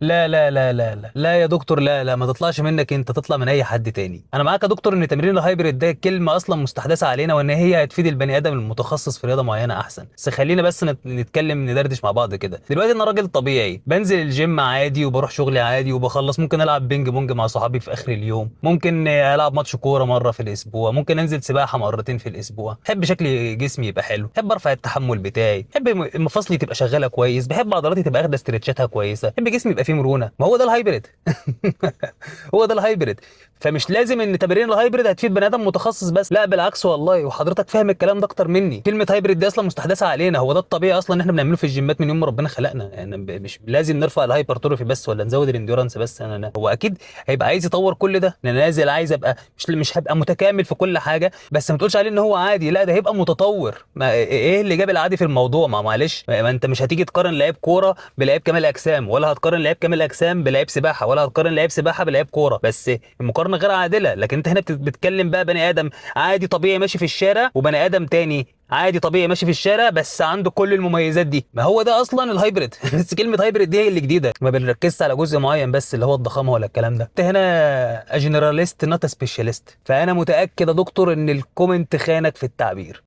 لا لا لا لا لا لا يا دكتور، لا لا، ما تطلعش منك انت، تطلع من اي حد تاني. انا معاك يا دكتور ان تمرين الهايبريد ده كلمه اصلا مستحدثه علينا، وان هي هتفيد البني ادم المتخصص في رياضه معينه احسن. بس خلينا بس نتكلم ندردش مع بعض كده. دلوقتي انا راجل طبيعي بنزل الجيم عادي وبروح شغلي عادي وبخلص، ممكن العب بينج بونج مع صحابي في اخر اليوم، ممكن العب ماتش كوره مره في الاسبوع، ممكن انزل سباحه مرتين في الاسبوع. بحب شكل جسمي يبقى حلو، بحب ارفع التحمل بتاعي، بحب مفاصلي تبقى شغاله كويس، بحب عضلاتي تبقى اخده استرتشاتها كويسه، بحب جسمي يبقى فيه مرونه. ما هو ده الهايبريد. هو ده الهايبريد. فمش لازم ان تمارين الهايبريد هتفيد بني ادم متخصص بس، لا بالعكس والله، وحضرتك فاهم الكلام ده اكتر مني. كلمه هايبريد دي اصلا مستحدثه علينا، هو ده الطبيعي اصلا ان احنا بنعمله في الجيمات من يوم ما ربنا خلقنا. يعني مش لازم نرفع الهايبرتروفي بس ولا نزود الانديورنس بس. انا هو اكيد هيبقى عايز يطور كل ده. انا نازل عايز ابقى مش هبقى متكامل في كل حاجه، بس ما تقولش عليه ان هو عادي، لا ده هيبقى متطور. ما ايه اللي جاب العادي في الموضوع؟ ما معلش، ما انت مش هتيجي تقارن لعيب كوره بلعيب كمال اجسام، ولا هتقارن لعيب كمال اجسام بلعيب سباحه، ولا هتقارن لعيب سباحه بلعيب كوره. بس المقارنه غير عادله. لكن انت هنا بتتكلم بقى بني ادم عادي طبيعي ماشي في الشارع، وبني ادم تاني عادي طبيعي ماشي في الشارع بس عنده كل المميزات دي. ما هو ده اصلا الهايبريد. بس كلمه هايبريد دي هي اللي جديده، ما بنركزش على جزء معين بس اللي هو الضخامه ولا الكلام ده. انت هنا جنراليست نوت سبيشاليست. فانا متاكد يا دكتور ان الكومنت خانك في التعبير.